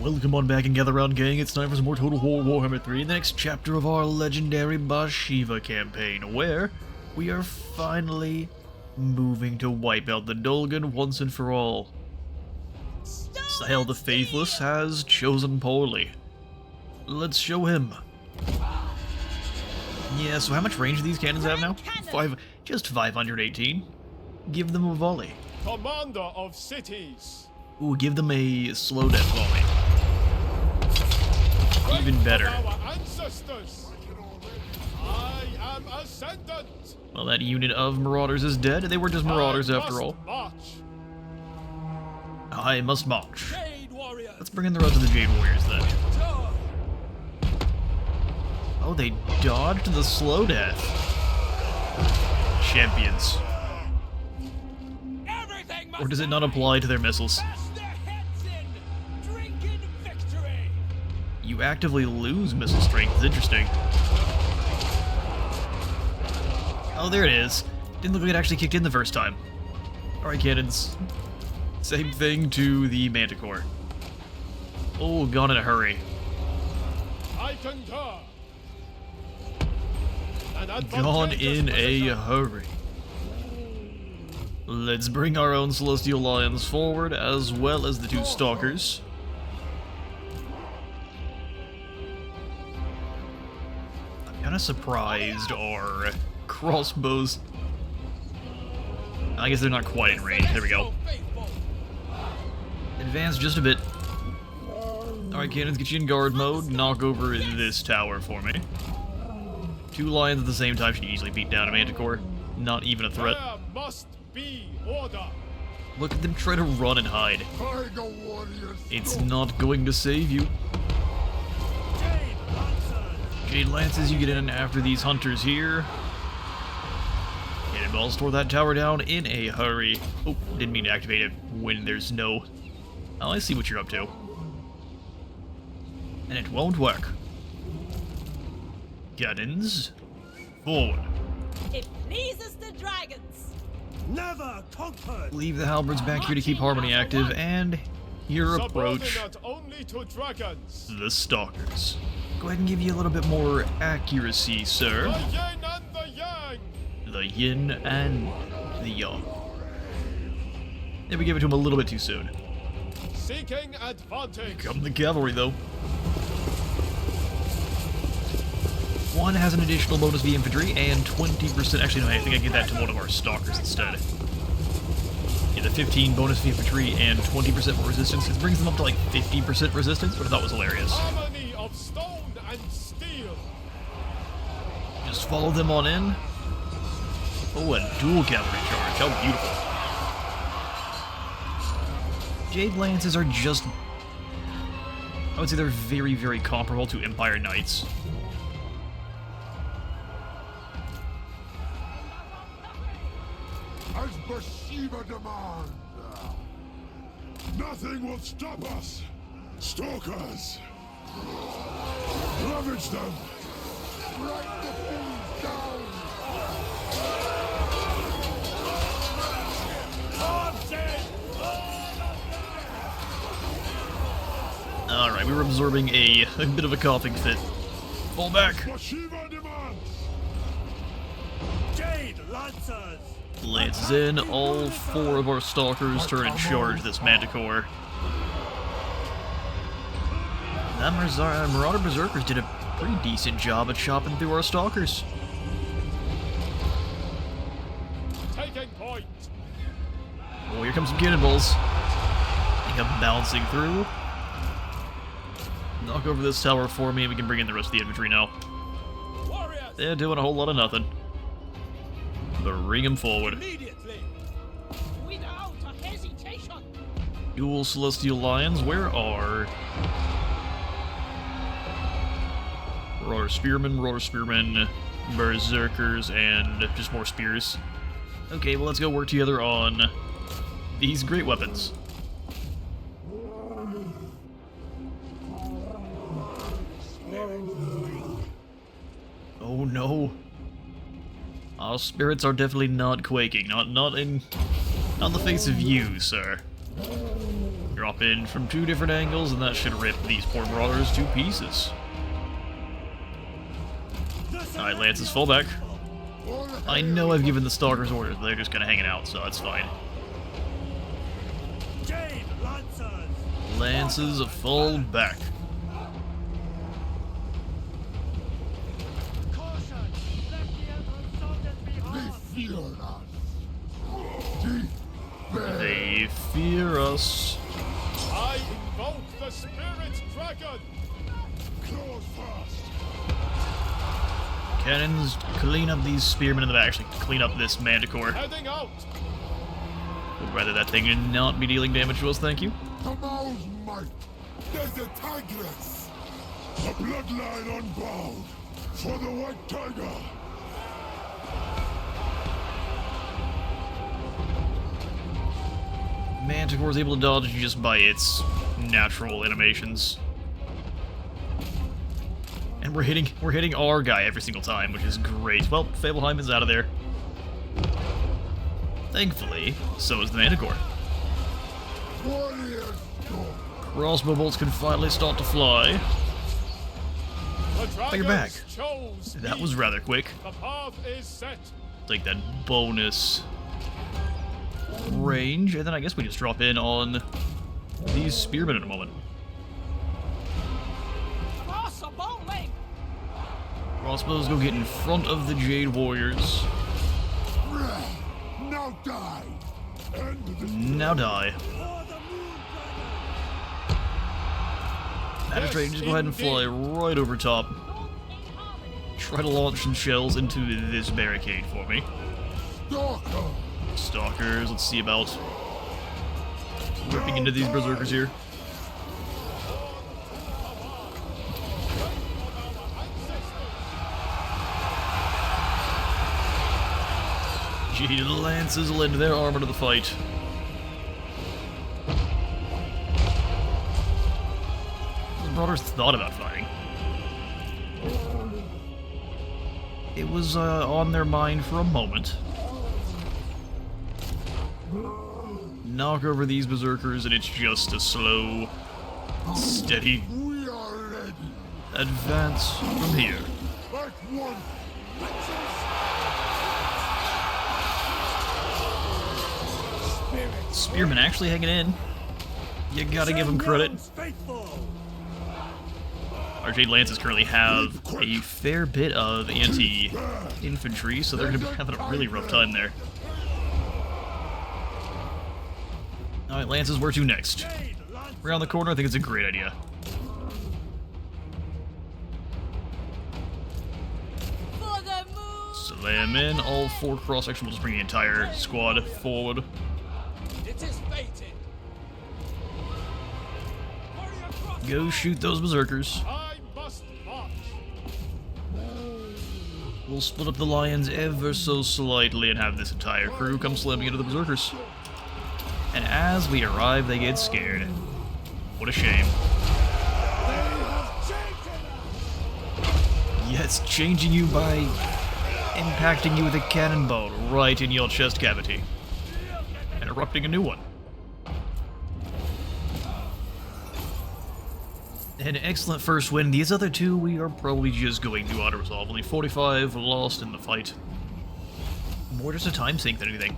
Welcome on back and gather round, gang. It's time for some more Total War Warhammer 3, the next chapter of our legendary Bhashiva campaign, where we are finally moving to wipe out the Dolgan once and for all. Sahel the Faithless has chosen poorly. Let's show him. Yeah, so how much range do these cannons have now? Just 518. Give them a volley. Commander of cities. Ooh, give them a slow death volley. Even better. Our ancestors. I am ascendant. Well, that unit of marauders is dead. They were just marauders after all. March. I must march. Jade warriors. Let's bring in the rest of the Jade Warriors then. Oh, they dodged the slow death. Champions. Or does it not apply to their missiles? You actively lose missile strength. It's interesting. Oh, there it is. Didn't look like it actually kicked in the first time. Alright, cannons. Same thing to the Manticore. Oh, gone in a hurry. I concur. Gone in a hurry. Let's bring our own Celestial Lions forward, as well as the two Stalkers. I'm kinda surprised our crossbows... I guess they're not quite in range. There we go. Advance just a bit. Alright, cannons, get you in guard mode. Knock over this tower for me. Two lions at the same time should easily beat down a Manticore. Not even a threat. There must be order. Look at them try to run and hide. It's not going to save you. Jade Lances, you get in after these hunters here. Cannonballs tore that tower down in a hurry. Oh, didn't mean to activate it when there's no... Oh, I see what you're up to. And it won't work. Cannons, forward. It pleases the dragons. Never conquered. Leave the halberds back here to keep Harmony active, and here approach Subordinate only to dragons. the Stalkers. Go ahead and give you a little bit more accuracy, The sir. yin and the yang. The yin and the yang. Maybe give it to him a little bit too soon. Seeking advantage. Come the cavalry, though. One has an additional bonus via infantry, and 20%... Actually, no, I think I get that to one of our Stalkers instead. Yeah, the 15 bonus via infantry and 20% more resistance. It brings them up to like 50% resistance, which I thought was hilarious. Harmony of stone and steel. Just follow them on in. Oh, a dual cavalry charge. How beautiful. Jade Lances are just... I would say they're very, very comparable to Empire Knights. As Bhashiva demands. Nothing will stop us. Stalkers. Ravage them. Write the things down. Alright, we were absorbing a bit of a coughing fit. Fall back. Bhashiva demands. Jade Lancers. Lances in, all four of our Stalkers turn and charge this Manticore. That Marauder Berserkers did a pretty decent job at chopping through our Stalkers. Taking point. Oh, here comes some cannonballs. They come bouncing through. Knock over this tower for me and we can bring in the rest of the infantry now. Warriors. They're doing a whole lot of nothing. Bring them forward. Immediately. Without a hesitation. Dual Celestial Lions, where are... Marauder Spearmen, Berserkers, and just more spears. Okay, well let's go work together on these great weapons. Oh no. Our spirits are definitely not quaking. Not in the face of you, sir. You're drop in from 2 different angles, and that should rip these poor marauders to pieces. Alright, Lances, fall back. I know I've given the Stalkers orders, but they're just kind of hanging out, so that's fine. Jade Lancers! Lances, fall back. Caution! Let the Emperor's soldiers be harmed! They fear us. I invoke the Spirit Dragon! Close fast. Cannons, clean up these spearmen in the back. Actually, clean up this manticore. Heading out! Would rather that thing not be dealing damage to us, thank you. Tomorrow's might. There's a Tigress. A bloodline unbound for the White Tiger. Manticore is able to dodge just by its natural animations. And we're hitting our guy every single time, which is great. Well, Fableheim is out of there. Thankfully, so is the Manticore. Warriors, go. Crossbow bolts can finally start to fly. The You're back. dragons chose That me. was rather quick. The path is set. Take that bonus range, and then I guess we just drop in on these spearmen in a moment. Cross a bowling! Crossbows go get in front of the Jade Warriors. Now die. End the Now die. For the Moon Dragon! Penetrate, just go ahead and fly right over top. Both in harmony. Try to launch some shells into this barricade for me. Stalker. Stalkers, let's see about ripping into these berserkers here. Gee, the Lances lend their armor to the fight. The Marauders thought about fighting. It was on their mind for a moment. Knock over these berserkers and it's just a slow, steady We are ready. advance from here. Like one. Spearman actually hanging in. You gotta give him credit. Realms faithful! Our Jade Lances currently have a fair bit of anti-infantry, so they're gonna be having a really rough time there. Alright, Lances, where to next? Jade Lancers! Around the corner, I think it's a great idea. For the moon! Slam in, all 4 cross-section will just bring the entire squad forward. It is fated. Go shoot those berserkers. I must march. We'll split up the lions ever so slightly and have this entire crew come slamming into the berserkers. And as we arrive, they get scared. What a shame. Yeah, it's changing you by impacting you with a cannonball right in your chest cavity. And erupting a new one. An excellent first win. These other 2, we are probably just going to auto-resolve. Only 45 lost in the fight. More just a time sink than anything.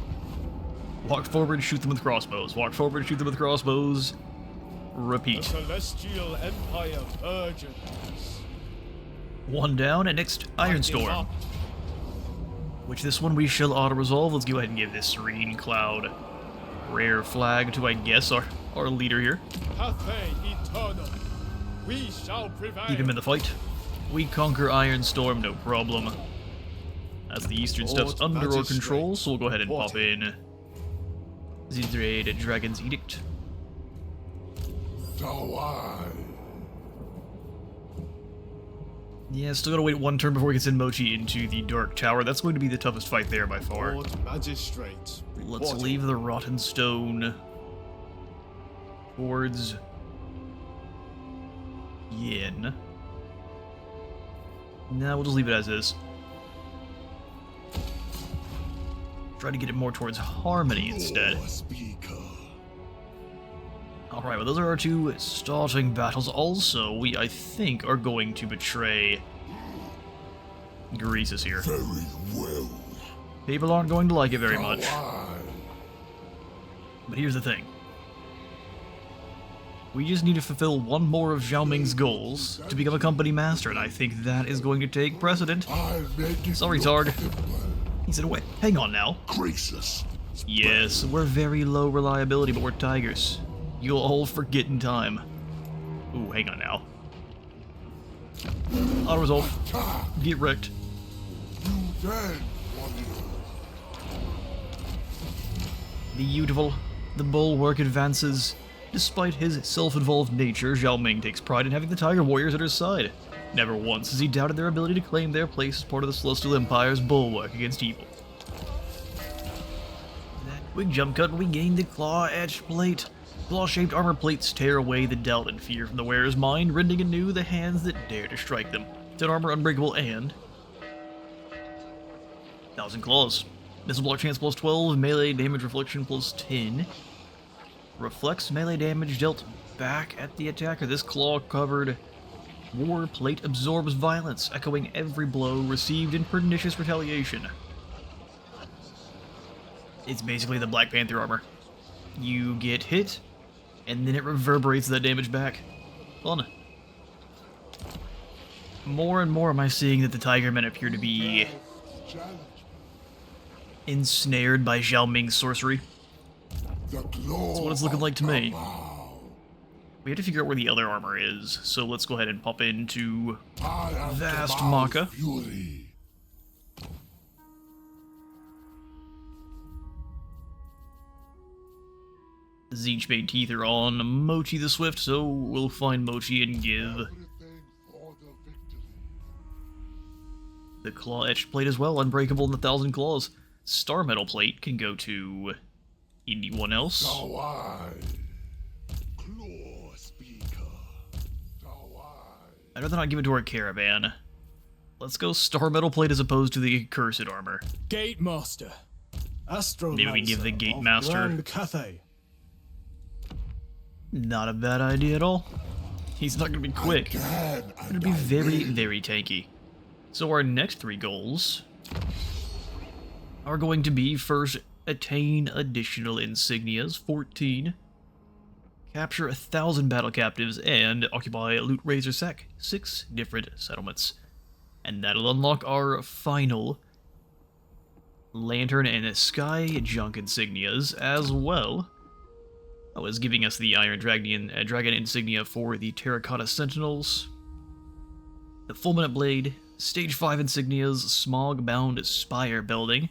Walk forward, shoot them with crossbows. Walk forward, shoot them with crossbows. The Repeat. celestial empire urges. 1 down, and next, Iron Storm. Which this one we shall auto-resolve. Let's go ahead and give this Serene Cloud rare flag to, I guess, our leader here. Cathay eternal. We shall prevail. Keep him in the fight. We conquer Iron Storm, no problem. As the eastern steps Lord under our Magistrate, control, so we'll go ahead and pop reporting. in Zidred Dragon's Edict. Taoyan. Yeah, still gotta wait 1 turn before we can send Mochi into the Dark Tower. That's going to be the toughest fight there by far. Lord Magistrate. Let's reporting. leave the Rotten Stone towards Yin. Nah, we'll just leave it as is. Try to get it more towards Harmony instead. Speaker. Alright, well those are our two starting battles. Also, we, I think, are going to betray Greases here. Very well. People aren't going to like it very much. Aye. But here's the thing. We just need to fulfill one more of Zhao Ming's goals to become a company master, and I think that is going to take precedent. I'll make it Sorry, look Targ. simple. He said, wait, hang on now. Gracious. Yes, we're very low reliability, but we're tigers. You'll all forget in time. Ooh, hang on now. Auto resolve. Get wrecked. You then, warrior. Beautiful. The bulwark advances. Despite his self-involved nature, Zhao Ming takes pride in having the Tiger Warriors at her side. Never once has he doubted their ability to claim their place as part of the Celestial Empire's bulwark against evil. That quick jump cut, we gain the claw-etched plate. Claw-shaped armor plates tear away the doubt and fear from the wearer's mind, rending anew the hands that dare to strike them. 10 armor unbreakable and 1,000 claws. Missile block chance plus 12, melee damage reflection plus 10. Reflects melee damage dealt back at the attacker. This claw-covered war plate absorbs violence, echoing every blow received in pernicious retaliation. It's basically the Black Panther armor. You get hit, and then it reverberates that damage back. Fun. More and more am I seeing that the Tiger Men appear to be Challenge. ensnared by Zhao Ming's sorcery. The glow That's what it's looking like to me. of Kamau. We have to figure out where the other armor is, so let's go ahead and pop into I am Vast Kamau's Maka. Fury. Zeechbait teeth are on Mochi the Swift, so we'll find Mochi and give Everything for the victory. the claw-etched plate as well, unbreakable in the 1,000 claws. Star Metal plate can go to anyone else. Taoyan. Claw speaker. Taoyan. I'd rather not give it to our caravan. Let's go Star Metal plate as opposed to the Cursed armor. Gate Master. Astromancer. Maybe we give the Gate of Master- Grand Cathay. Not a bad idea at all. He's not going to be quick. Again, It's going and to be I very, will. very tanky. So our next 3 goals are going to be, first, attain additional insignias, 14, capture 1,000 battle captives, and occupy Loot Razor Sec, 6 different settlements. And that'll unlock our final Lantern and Sky Junk insignias as well. Oh, is giving us the Iron Dragon insignia for the Terracotta Sentinels, the Fulminate Blade, Stage 5 insignias, Smog-bound Spire building,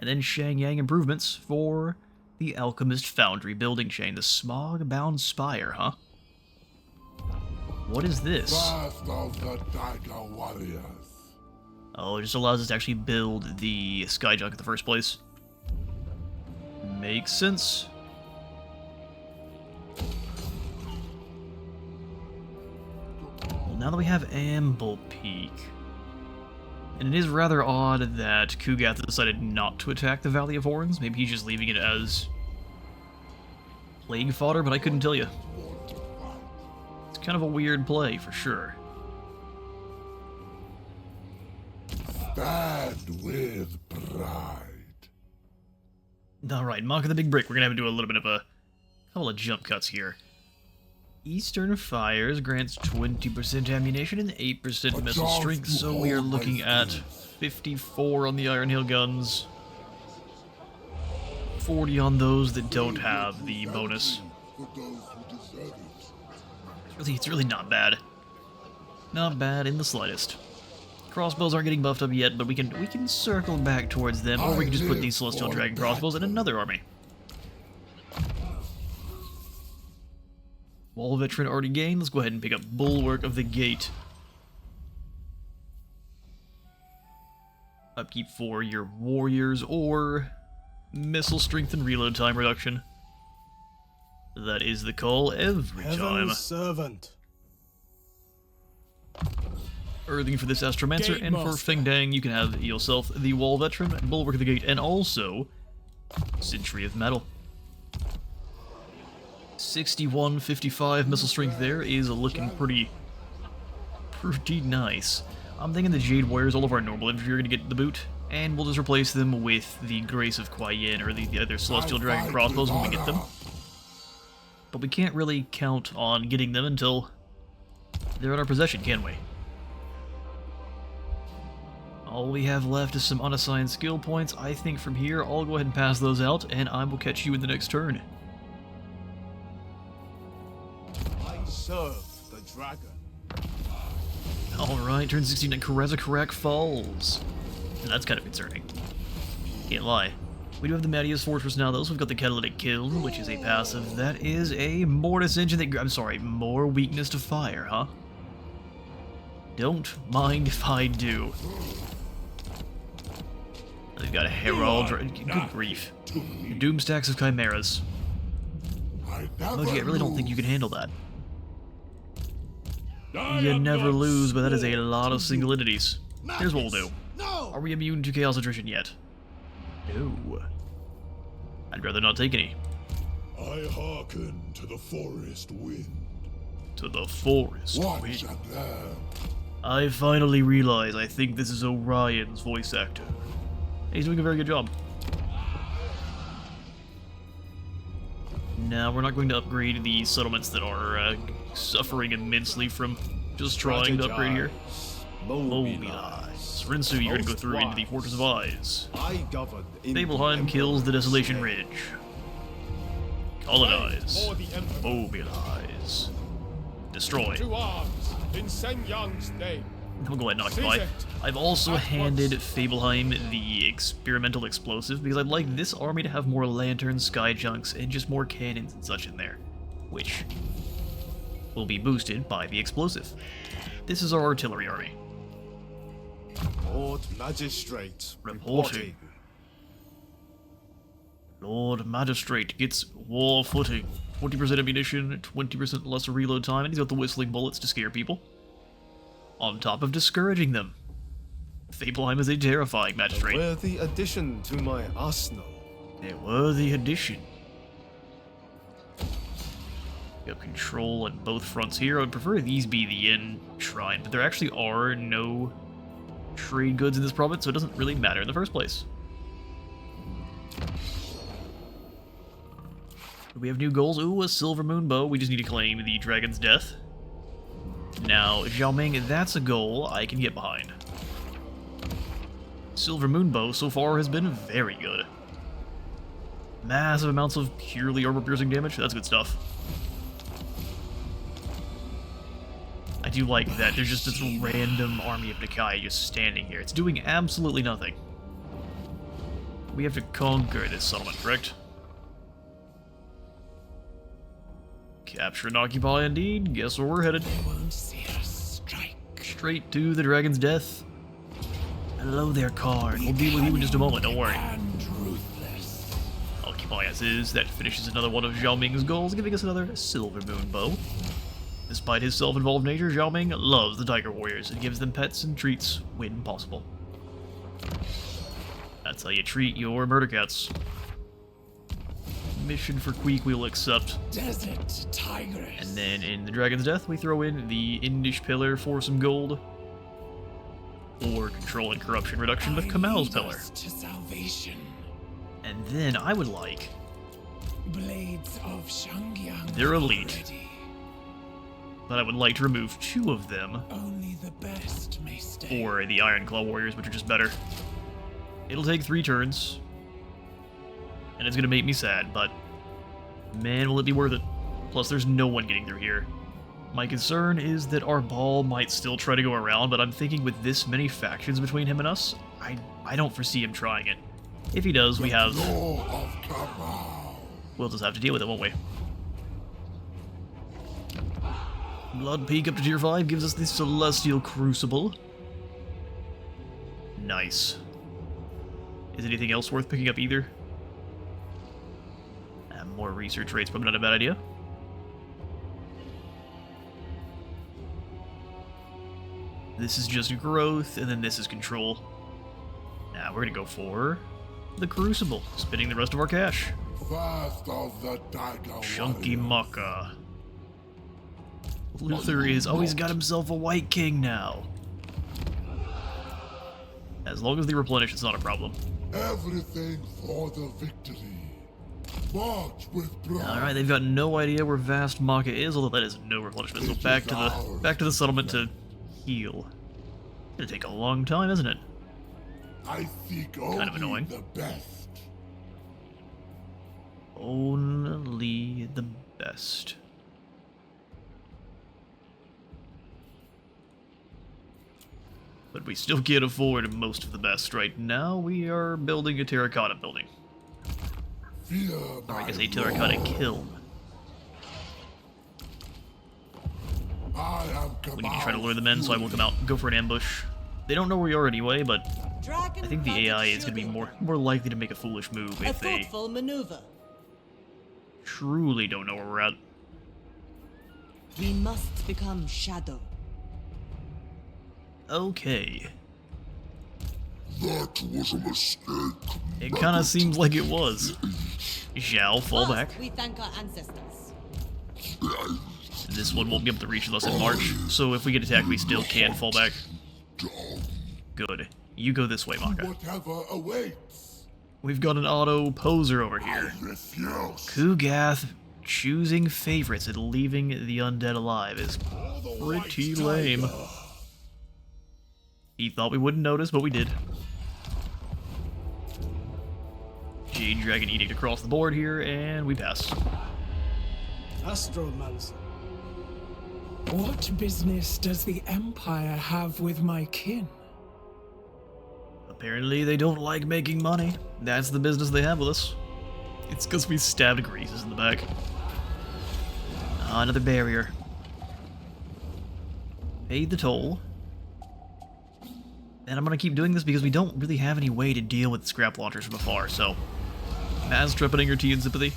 and then Shangyang improvements for the Alchemist Foundry building chain. The Smog-bound Spire, huh? What is this? First of the Tiger Warriors. Oh, it just allows us to actually build the Skyjunk in the first place. Makes sense. Well, now that we have Amble Peak, and it is rather odd that Kugath decided not to attack the Valley of Horns. Maybe he's just leaving it as plague fodder, but I couldn't tell you. It's kind of a weird play, for sure. Stand with pride. Alright, Maka the Big Brick. We're gonna have to do a little bit of a couple of jump cuts here. Eastern Fires grants 20% ammunition and 8% missile strength, so we are looking at 54 on the Iron Hill guns, 40 on those that don't have the bonus. For those who deserve it. It's really not bad. Not bad in the slightest. Crossbows aren't getting buffed up yet, but we can circle back towards them, or we can just put these Celestial Dragon crossbows in another army. Wall Veteran already gained. Let's go ahead and pick up Bulwark of the Gate. Upkeep for your warriors, or missile strength and reload time reduction. That is the call every time. Heaven's servant. Earthing for this Astromancer, Gate and for Master. Fengdang, you can have yourself the Wall Veteran, Bulwark of the Gate, and also Century of Metal. 6155 missile strength there is looking pretty nice. I'm thinking the Jade Warriors, all of our normal infantry are going to get the boot, and we'll just replace them with the Grace of Kuai-Yin, or the other Celestial Dragon crossbows when we get them. But we can't really count on getting them until they're in our possession, can we? All we have left is some unassigned skill points. I think from here, I'll go ahead and pass those out, and I will catch you in the next turn. I serve the dragon. Alright, turn 16 at Karezakarak Falls. That's kind of concerning. Can't lie. We do have the Madia's Fortress now, though, so we've got the Catalytic Kiln, which is a passive. That is a Mortis Engine that... I'm sorry, more weakness to fire, huh? Don't mind if I do. They've got a Herald... Good grief. Doom stacks of Chimeras. Moji, I really don't think you can handle that. You never lose, but that is a lot of single entities. Here's what we'll do. Are we immune to Chaos Attrition yet? No. I'd rather not take any. I hearken to the forest wind. To the forest Watch wind. at them. I finally realize I think this is Orion's voice actor. He's doing a very good job. Now, we're not going to upgrade the settlements that are suffering immensely from just trying to upgrade here. Mobilize. Rinsu, you're going to go through into the Fortress of Eyes. Fableheim kills the Desolation Ridge. Colonize. For the Emperor. Mobilize. Destroy. To arms in Sen Yang's name. We'll go ahead and occupy. I've also handed Fableheim the experimental explosive because I'd like this army to have more lanterns, sky junks, and just more cannons and such in there, which will be boosted by the explosive. This is our artillery army. Lord Magistrate Reporting. Lord Magistrate gets war footing. 20% ammunition, 20% less reload time, and he's got the whistling bullets to scare people. On top of discouraging them. Fableheim is a terrifying magistrate. A worthy addition to my arsenal. A worthy addition. We have control on both fronts here. I would prefer these be the Inn Shrine, but there actually are no trade goods in this province, so it doesn't really matter in the first place. We have new goals. Ooh, a Silver Moon Bow. We just need to claim the Dragon's Death. Now, Xiaoming, that's a goal I can get behind. Silver Moon Bow so far has been very good. Massive amounts of purely armor-piercing damage. That's good stuff. I do like that. There's just this random army of Nakai just standing here. It's doing absolutely nothing. We have to conquer this settlement, correct? Capture and occupy indeed. Guess where we're headed. They won't see us strike. Straight to the Dragon's Death. Hello there, Card. We'll deal with you in just a moment, don't worry. And ruthless. Occupy as is. That finishes another one of Zhao Ming's goals, giving us another Silver Moon Bow. Despite his self-involved nature, Zhao Ming loves the Tiger Warriors and gives them pets and treats when possible. That's how you treat your murder cats. Mission for Queek we'll accept. Desert Tigress. And then in the Dragon's Death, we throw in the Indish Pillar for some gold. Or control and corruption reduction with Kamal's Pillar. To salvation. And then I would like... Blades of Shangyang. They're elite. Ready. But I would like to remove 2 of them. Only the best may stay. Or the Iron Claw Warriors, which are just better. It'll take 3 turns. And it's gonna make me sad, but... man, will it be worth it. Plus, there's no one getting through here. My concern is that our ball might still try to go around, but I'm thinking with this many factions between him and us, I don't foresee him trying it. If he does, we have... Law of Kamal. we'll just have to deal with it, won't we? Blood Peak up to tier 5 gives us the Celestial Crucible. Nice. Is anything else worth picking up either? More research rates, probably not a bad idea. This is just growth, and then this is control. Now we're gonna go for the Crucible, spending the rest of our cash. First of the dagger Chunky warriors. Mucka. Luther is always got himself a White King now. As long as they replenish, it's not a problem. Everything for the victory. March with pride. Alright, they've got no idea where Vast Maka is, although that is no replenishment. So back to the settlement to heal. It's gonna take a long time, isn't it? I seek Kind of only annoying. the best. Only the best. But we still can't afford most of the best right now. We are building a terracotta building. Fear Or I my guess a terracotta lord. kiln. I am We need to try to lure them in, so I will come out and go for an ambush. They don't know where we are anyway, but I think the AI is going to be more likely to make a foolish move A if they thoughtful maneuver. truly don't know where we're at. We must become shadow. Okay. That was a mistake. It kind of seems like it was. Shall fall First, back. we thank our ancestors. This one won't be able to reach unless in March, so if we get attacked, we still can fall back. Good. You go this way, Maka. Whatever awaits. We've got an auto poser over here. Refuse. Kugath choosing favorites and leaving the undead alive is pretty lame. He thought we wouldn't notice, but we did. Jade Dragon Edict across the board here, and we pass. Astromancer. What business does the Empire have with my kin? Apparently they don't like making money. That's the business they have with us. It's because we stabbed Greases in the back. Ah, another barrier. Pay the toll. And I'm gonna keep doing this because we don't really have any way to deal with scrap launchers from afar, so... Maz, Trepiding or Tea and Sympathy?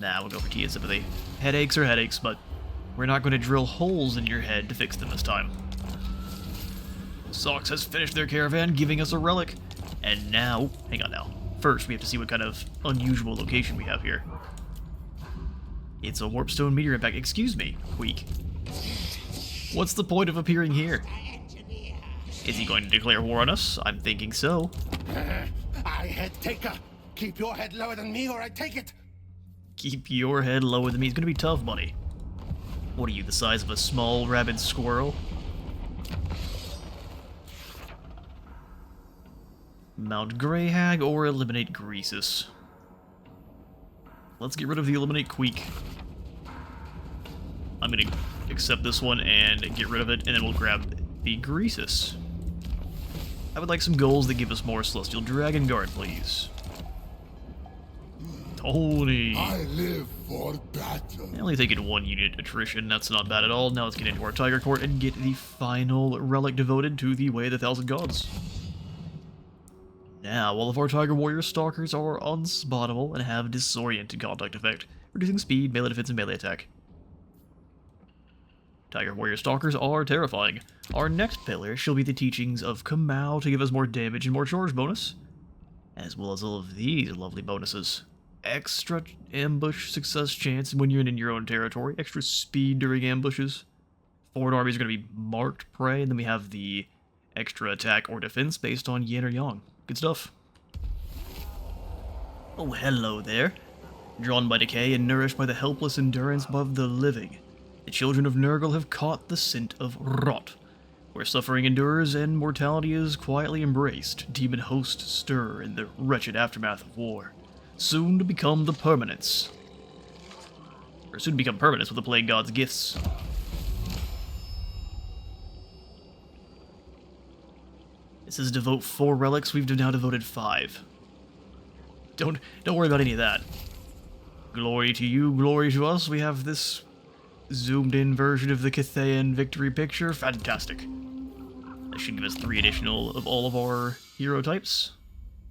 Nah, we'll go for Tea and Sympathy. Headaches are headaches, but we're not gonna drill holes in your head to fix them this time. Sox has finished their caravan, giving us a relic. And now... Hang on now. First, we have to see what kind of unusual location we have here. It's a Warpstone meteor impact. Excuse me, Queek. What's the point of appearing here? Is he going to declare war on us? I'm thinking so. I head taker. Keep your head lower than me or I take it. Keep your head lower than me. It's gonna be tough, buddy. What are you, the size of a small rabid squirrel? Mount Greyhag or eliminate Greasus? Let's get rid of the eliminate Queek. I'm gonna accept this one and get rid of it, and then we'll grab the Greasus. I would like some goals that give us more Celestial Dragon Guard, please. Tony! I live for battle. Only taking 1 unit attrition, that's not bad at all. Now let's get into our Tiger Court and get the final relic devoted to the Way of the Thousand Gods. Now, all of our Tiger Warrior Stalkers are unspottable and have disoriented contact effect, reducing speed, melee defense, and melee attack. Tiger Warrior Stalkers are terrifying. Our next pillar shall be the teachings of Kamau to give us more damage and more charge bonus, as well as all of these lovely bonuses. Extra ambush success chance when you're in your own territory, extra speed during ambushes. Forward armies are going to be marked prey, and then we have the extra attack or defense based on yin or yang. Good stuff. Oh, hello there. Drawn by decay and nourished by the helpless endurance of the living, the children of Nurgle have caught the scent of rot. Where suffering endures and mortality is quietly embraced, demon hosts stir in the wretched aftermath of war, soon to become the permanents. Or soon to become permanents with the Plague God's gifts. It says devote 4 relics, we've now devoted 5. Don't worry about any of that. Glory to you, glory to us, we have this zoomed in version of the Cathayan victory picture. Fantastic. That should give us 3 additional of all of our hero types.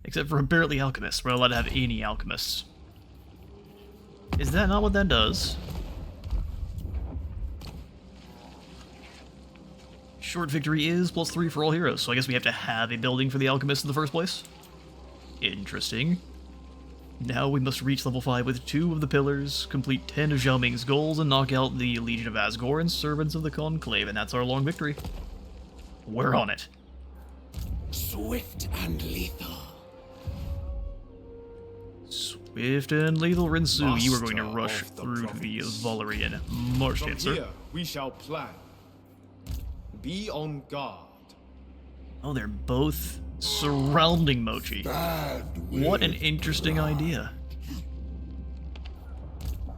Except for apparently alchemists. We're not allowed to have any alchemists. Is that not what that does? Short victory is +3 for all heroes, so I guess we have to have a building for the alchemists in the first place. Interesting. Now we must reach level 5 with 2 of the pillars, complete 10 of Zhao Ming's goals, and knock out the Legion of Asgore and Servants of the Conclave, and that's our long victory. We're on it. Swift and lethal. Swift and lethal, Rinsu, you are going to Master rush of the through to the province. Valerian March From Dancer. here, we shall plan. Be on guard. Oh, they're both surrounding Mochi. What an interesting idea.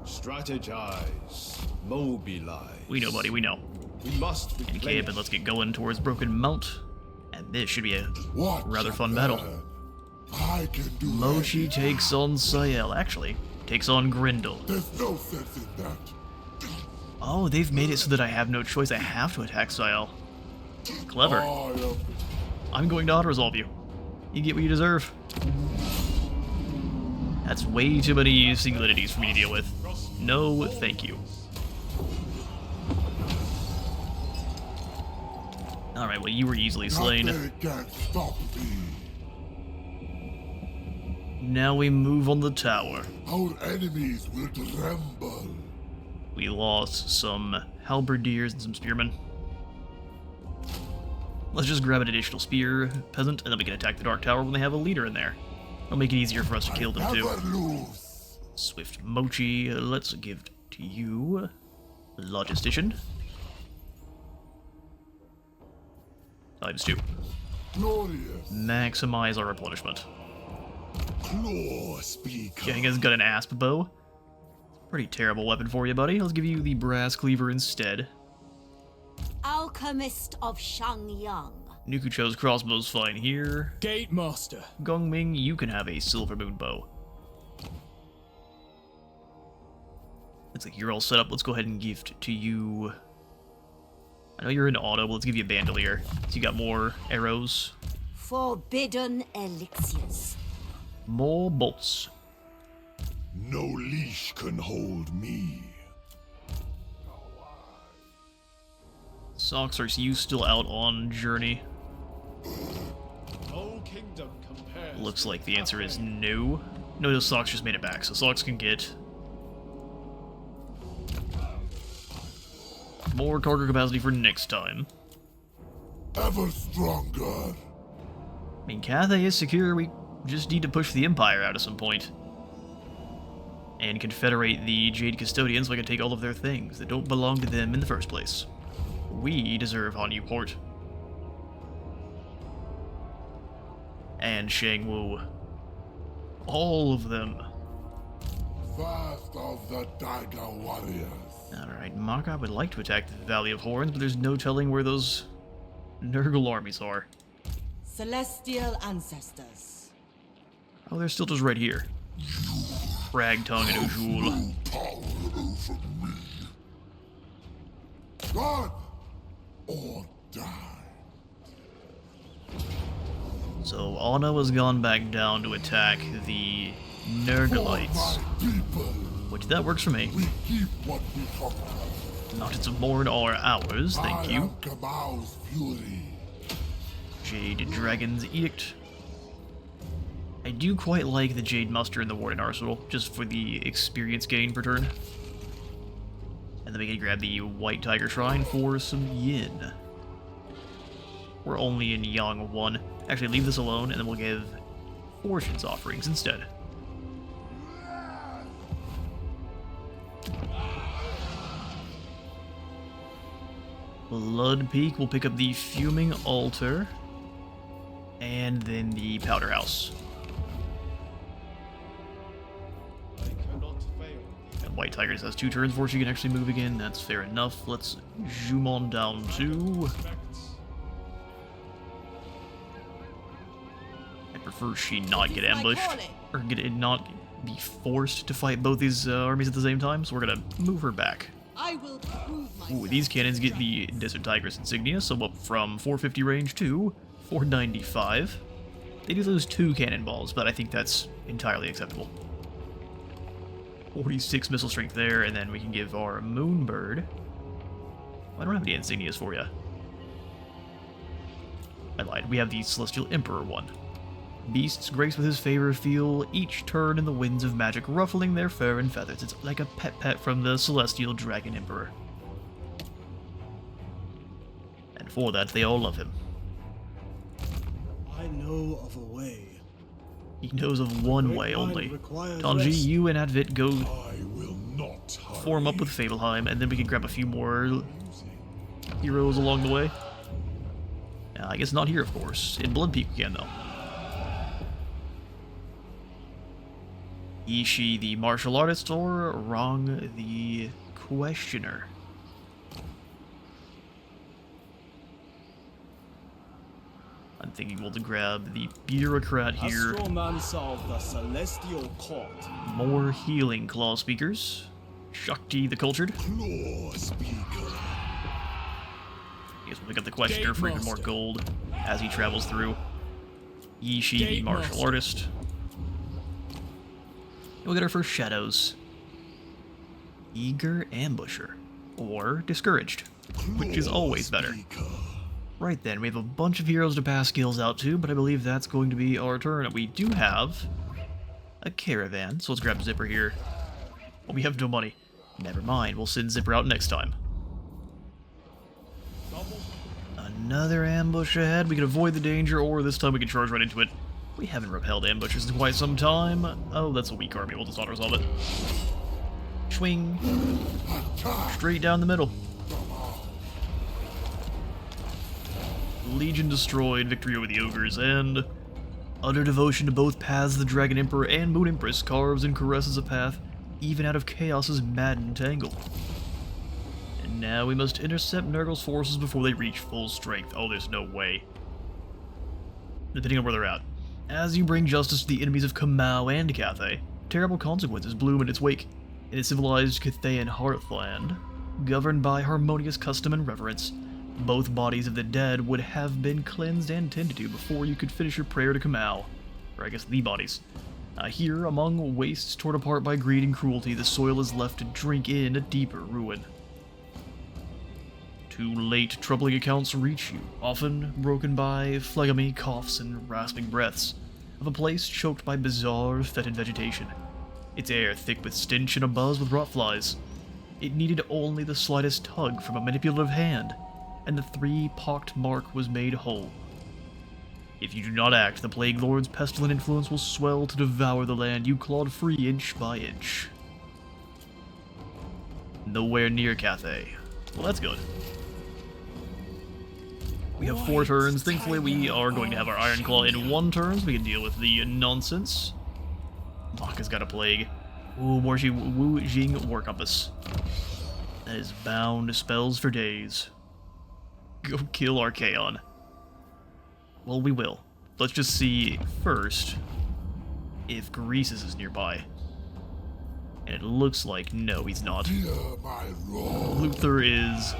Strategize. Mobilize. We know, buddy, we know. We must Okay, replenish. but let's get going towards Broken Mount. And this should be a rather fun battle. I can do Mochi anything. takes on Sael. Actually, takes on Grindel. There's no sense in that. Oh, they've made it so that I have no choice. I have to attack Sael. Clever. I am I'm going to auto-resolve you. You get what you deserve. That's way too many singulities for me to deal with. No, thank you. Alright, well, you were easily slain. Nothing can stop me. Now we move on the tower. Our enemies will tremble. We lost some halberdiers and some spearmen. Let's just grab an additional spear peasant, and then we can attack the Dark Tower when they have a leader in there. It'll make it easier for us to kill them too. Never lose. Swift Mochi, let's give to you Logistician. ×2. Glorious. Maximize our replenishment. Claw speaker. Genga's got an asp bow. Pretty terrible weapon for you, buddy. Let's give you the brass cleaver instead. Alchemist of Shangyang. Nukucho's crossbow's fine here. Gate Master. Gongming, you can have a silver moon bow. Looks like you're all set up. Let's go ahead and gift to you. I know you're in auto, but let's give you a bandolier. So you got more arrows, Forbidden elixirs. more bolts. No leash can hold me. Socks, are you still out on journey? No kingdom compares. Looks like the answer is no. No, Socks just made it back, so Socks can get more cargo capacity for next time. Ever stronger. I mean, Cathay is secure, we just need to push the Empire out at some point. And confederate the Jade Custodians so I can take all of their things that don't belong to them in the first place. We deserve Hanyu Port. And Shangwu. All of them. First of the Tiger Warriors. Alright, Maka would like to attack the Valley of Horns, but there's no telling where those Nurgle armies are. Celestial ancestors. Oh, they're still just right here. Ragtongue and Ujul. Power over me. God or die. So Anna has gone back down to attack the Nurglites, My people. which that works for me. We keep what we conquer. Mountains of Morn are ours, thank I you. am Kamau's fury. Jade Dragon's Edict. I do quite like the Jade Muster in the Warden Arsenal, just for the experience gain per turn. And then we can grab the White Tiger Shrine for some yin. We're only in Yang 1. Actually, leave this alone, and then we'll give Fortune's offerings instead. Blood Peak will pick up the Fuming Altar, and then the Powder House. I cannot fail. And White Tigress has 2 turns before she can actually move again. That's fair enough. Let's zoom on down to... I prefer she not get ambushed, or not be forced to fight both these armies at the same time, so we're gonna move her back. I will prove myself. Ooh, these cannons get the Desert Tigress insignia, so up from 450 range to 495. They do lose 2 cannonballs, but I think that's entirely acceptable. 46 missile strength there, and then we can give our Moonbird... I don't have any insignias for you. I lied. We have the Celestial Emperor one. Beasts grace with his favor feel each turn in the winds of magic ruffling their fur and feathers. It's like a pet from the celestial dragon emperor. And for that, they all love him. I know of a way. He knows of one way only. Tanji, you and Advit go I will not hurry. form up with Fableheim, and then we can grab a few more heroes along the way. I guess not here, of course. In Blood Peak again, though. Ishi the martial artist, or Rong the questioner? I'm thinking we'll grab the bureaucrat here. Astromancer of the Celestial Court. More healing claw speakers. Shakti the cultured. Claw speaker. I guess we'll pick up the questioner for even more gold as he travels through. Yishi the martial artist. And we'll get our first shadows. Eager ambusher. Or discouraged. Which is always better. Right then, we have a bunch of heroes to pass skills out to, but I believe that's going to be our turn. We do have a caravan, so let's grab Zipper here. Oh, we have no money. Never mind, we'll send Zipper out next time. Another ambush ahead. We can avoid the danger, or this time we can charge right into it. We haven't repelled ambushes in quite some time. Oh, that's a weak army. We'll just auto-resolve it. Swing. Straight down the middle. Legion destroyed, victory over the ogres, and utter devotion to both paths the Dragon Emperor and Moon Empress carves and caresses a path even out of Chaos's maddened tangle. And now we must intercept Nurgle's forces before they reach full strength. Oh, there's no way. Depending on where they're at. As you bring justice to the enemies of Kamau and Cathay, terrible consequences bloom in its wake. In a civilized Cathayan hearthland, governed by harmonious custom and reverence, both bodies of the dead would have been cleansed and tended to before you could finish your prayer to Kamau. Or I guess the bodies. Here, among wastes torn apart by greed and cruelty, the soil is left to drink in a deeper ruin. Too late, troubling accounts reach you, often broken by phlegmy coughs and rasping breaths, of a place choked by bizarre, fetid vegetation. Its air thick with stench and abuzz with rot flies. It needed only the slightest tug from a manipulative hand, and the 3-pocked mark was made whole. If you do not act, the Plague Lord's pestilent influence will swell to devour the land you clawed free inch by inch. Nowhere near Cathay. Well, that's good. We have 4 turns. Thankfully, we are going to have our Iron Claw in 1 turn, so we can deal with the nonsense. Maka's got a plague. Ooh, more Wu Jing War Compass. That is bound to spells for days. Go kill Archaon. Well, we will. Let's just see first if Greases is nearby. And it looks like no, he's not. Luther is...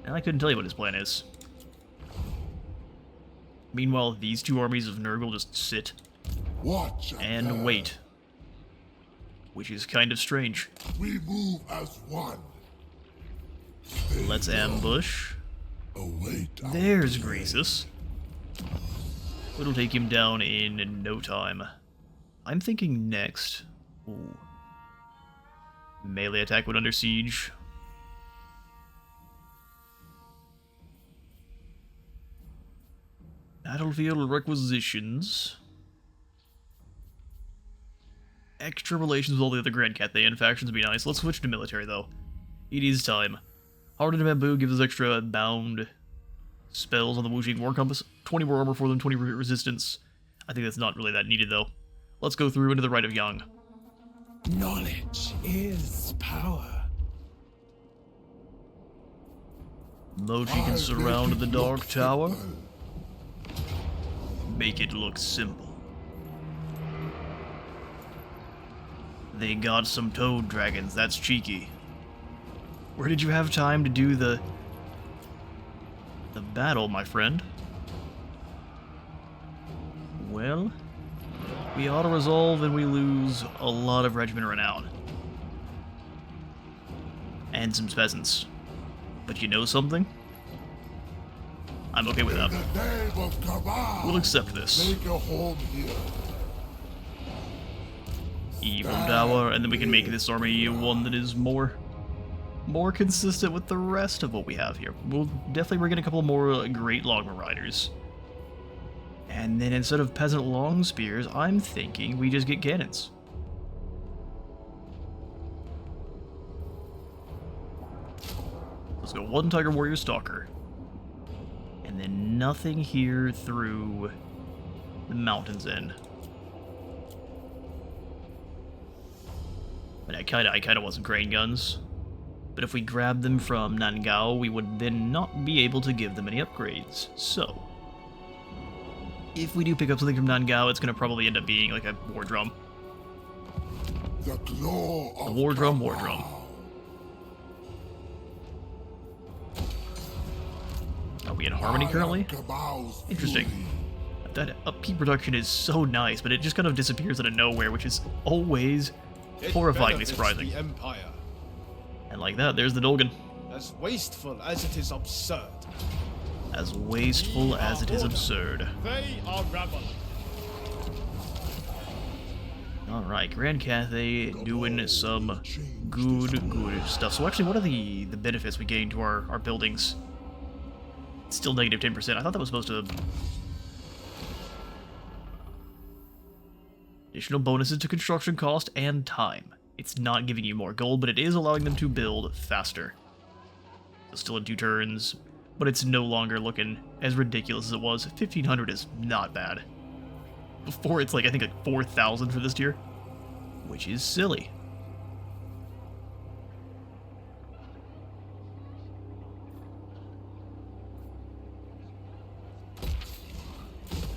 And I couldn't tell you what his plan is. Meanwhile, these 2 armies of Nurgle just sit and wait. Which is kind of strange. We move as one. Let's ambush. There's Greasus. It'll take him down in no time. I'm thinking next. Ooh. Melee attack when under siege. Battlefield requisitions. Extra relations with all the other Grand Cathayan factions would be nice. Let's switch to military, though. It is time. Hardened Bamboo gives us extra bound spells on the Wu Jing War Compass. 20 more armor for them, 20 resistance. I think that's not really that needed, though. Let's go through into the Rite of Yang. Knowledge is power. Moji can surround the Dark Tower. Make it look simple. They got some toad dragons, that's cheeky. Where did you have time to do the battle, my friend? Well, we auto-resolve and we lose a lot of regiment renown. And some peasants. But you know something? I'm okay with that. In the name of Cabal, We'll accept this. make a home here. Evil Dower, and then we can make this army one that is more consistent with the rest of what we have here. We'll definitely bring in a couple more great longbow riders. And then instead of peasant long spears, I'm thinking we just get cannons. Let's go 1 Tiger Warrior Stalker. And then nothing here through the mountains end. But I kinda want some crane guns. But if we grab them from Nangao, we would then not be able to give them any upgrades. So, if we do pick up something from Nangao, it's gonna probably end up being like a war drum. The glow of A war drum. Are we in Harmony currently? Cabal's Interesting. fury. That upkeep reduction is so nice, but it just kind of disappears out of nowhere, which is always It horrifyingly benefits surprising. the Empire. And like that, there's the Dolgan. As wasteful as it is absurd. As wasteful as it is absurd. They are rabble. Alright, Grand Cathay doing some good stuff. So actually, what are the benefits we gain to our buildings? It's still negative 10%. I thought that was supposed to... Additional bonuses to construction cost and time. It's not giving you more gold, but it is allowing them to build faster. So still in 2 turns, but it's no longer looking as ridiculous as it was. 1,500 is not bad. Before it's like, I think like 4,000 for this tier, which is silly.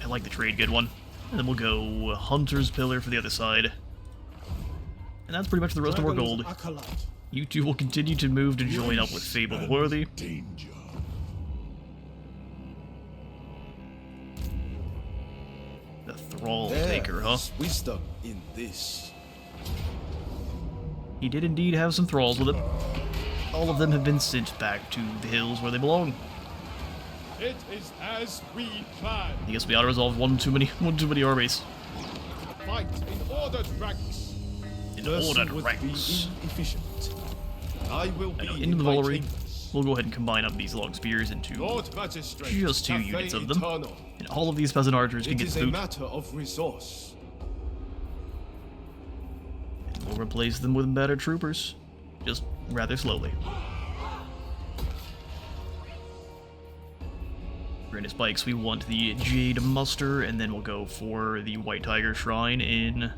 I like the trade good one. And then we'll go Hunter's Pillar for the other side. And that's pretty much the rest of our gold. Acolyte. You two will continue to move to join up with Fable the Worthy. Danger. The Thrall Taker, huh? There's wisdom in this. He did indeed have some thralls with him. All of them have been sent back to the hills where they belong. It is as we planned. I guess we ought to resolve one too many armies. Fight in ordered ranks. In Mercy ordered would ranks. be inefficient. I will I know, be into the my Valerie. chambers. We'll go ahead and combine up these long spears into Lord Magistrate, just 2 Cafe units of them. Eternal. And all of these peasant archers can It get is a spooked. matter of resource. And we'll replace them with better troopers. Just rather slowly. For into spikes, we want the Jade Muster, and then we'll go for the White Tiger Shrine in...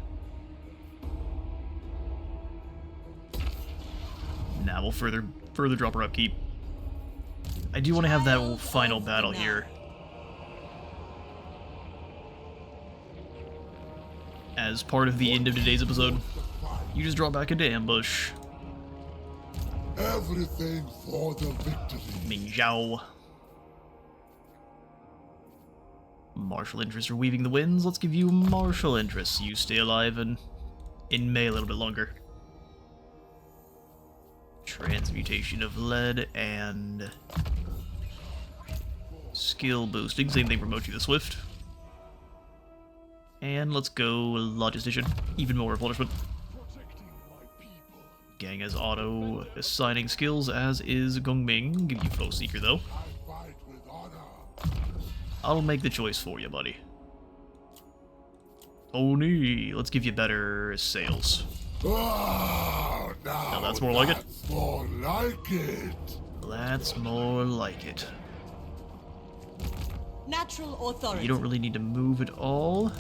Now we'll further drop our upkeep. I do want to have that final battle here. As part of the end of today's episode. You just drop back into ambush. Everything for the victory. Ming Zhao. Martial interests are weaving the winds. Let's give you martial interests. You stay alive and in May a little bit longer. Transmutation of lead and skill boosting. Same thing for Mochi the Swift. And let's go Logistician. Even more replenishment. Gang has auto assigning skills, as is Gongming. Give you Foe Seeker though. Fight with honor. I'll make the choice for you, buddy. Tony, let's give you better sales. Oh, now that's more like it. That's more like it. That's more like it. Natural authority. You don't really need to move at all.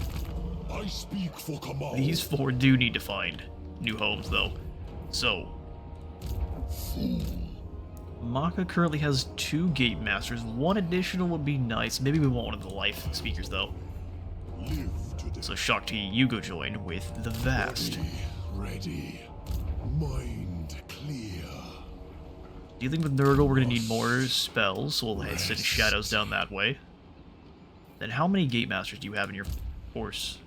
I speak for Kamal. These 4 do need to find new homes, though. So, Maka currently has 2 Gate Masters. 1 additional would be nice. Maybe we want one of the life speakers, though. Live to So Shakti, you go join with the Vast. ready. Mind clear. Dealing with Nurgle, we're going to need more spells, so we'll send shadows down that way. Then how many Gate Masters do you have in your force?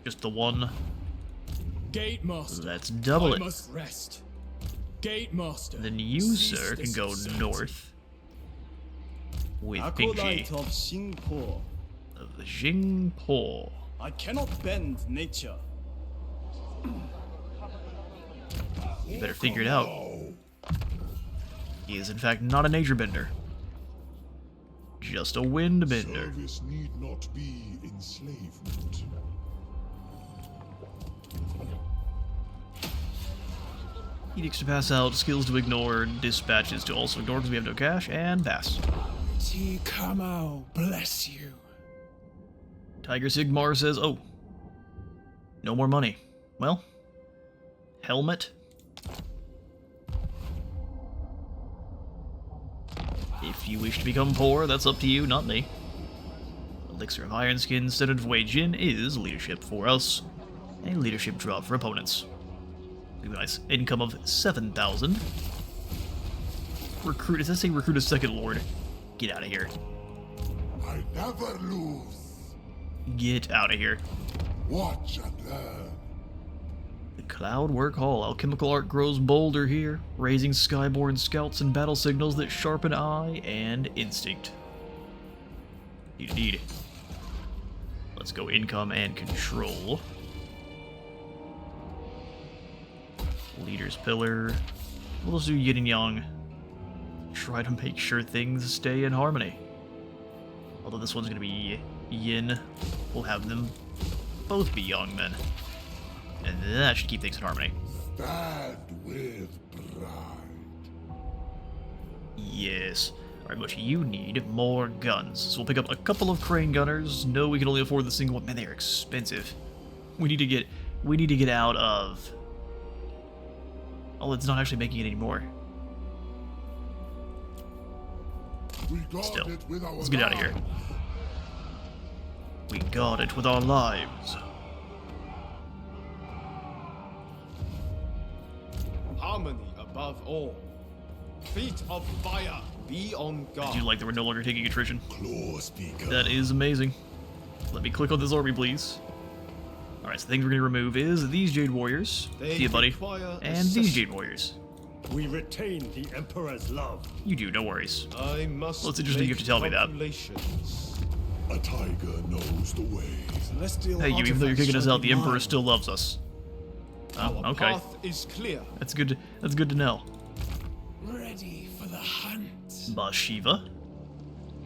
Just the 1? Gate Master. Let's double I it. must rest. Gate Master. Then you, cease sir, can this go absurdity. north. with Acolyte Pingji of Xingpo. of the Jingpo. I cannot bend nature. You better figure it out. He is in fact not a nature bender. Just a wind bender. Service need not be enslavement. Edicts to pass out, skills to ignore, dispatches to also ignore because we have no cash, and pass. Ti Kamau, bless you. Tiger Sigmar says, oh, no more money. Well, helmet. If you wish to become poor, that's up to you, not me. Elixir of Iron Skin instead of Wei Jin is leadership for us. A leadership drop for opponents. Nice income of 7,000. Recruit, does that say recruit a second lord? Get out of here. I never lose. Get out of here. Watch and learn. The Cloudwork Hall. Alchemical art grows bolder here, raising skyborne scouts and battle signals that sharpen eye and instinct. Indeed. Let's go income and control. Leader's Pillar. We'll just do yin and yang. Try to make sure things stay in harmony. Although this one's gonna be yin. We'll have them both be yang then. And that should keep things in harmony. Stand with pride. Yes. Alright, but you need more guns. So we'll pick up a couple of crane gunners. No, we can only afford the single one. Man, they are expensive. We need to get out of... Oh, it's not actually making it anymore. We got Still, it with our let's get out of here. We got it with our lives. Harmony above all. Feet of fire, be on I guard. do like that we're no longer taking attrition. Claw speaker. That is amazing. Let me click on this army, please. Alright, so the things we're going to remove is these Jade Warriors, They see ya buddy, require and these assessment. Jade Warriors. We retain the Emperor's love. You do, no worries. I must Well, it's interesting you have to tell me that. calculations. A tiger knows the way. Celestial Hey, you, even though you're kicking us artifacts out, the shall be Emperor mine. still loves us. Oh, Our okay. path is clear. That's good to know. Ready for the hunt. Bhashiva,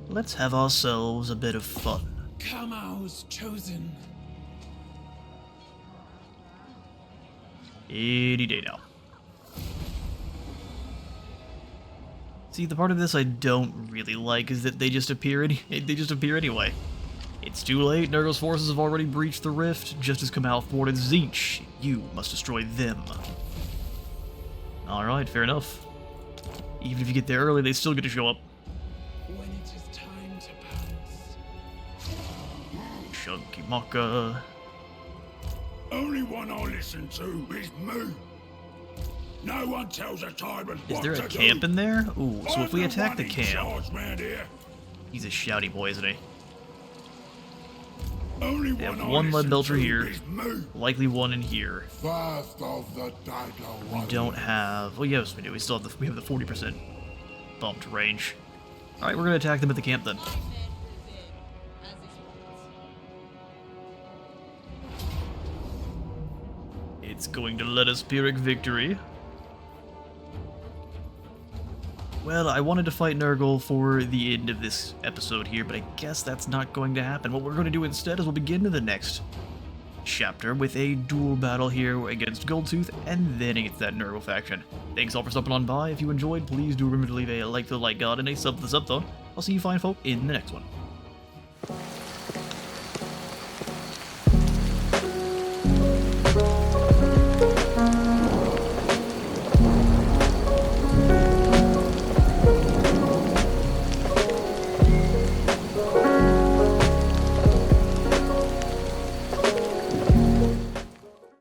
let's have ourselves a bit of fun. Kamau's chosen. Any day now. See, the part of this I don't really like is that they just appear anyway. It's too late. Nurgle's forces have already breached the rift, just as Kamau thwarted Tzeentch. You must destroy them. Alright, fair enough. Even if you get there early, they still get to show up. When it is time to pounce. Chunky Maka. Only one I listen to is me. No one tells a tyrant Is what there to a camp do. in there? Ooh, so if we I'm attack the one in camp, charge round here. he's a shouty boy, isn't he? Only They one have I one lead listen belcher to here, is me. likely one in here. First of the dagger We warriors. don't have. Well, yes, we do. We still have the 40% bumped range. All right, we're gonna attack them at the camp then. It's going to let us Pyrrhic victory. Well, I wanted to fight Nurgle for the end of this episode here, but I guess that's not going to happen. What we're going to do instead is we'll begin the next chapter with a duel battle here against Goldtooth and then against that Nurgle faction. Thanks all for stopping on by. If you enjoyed, please do remember to leave a like for the like god and a sub for the sub phone. I'll see you fine folk in the next one.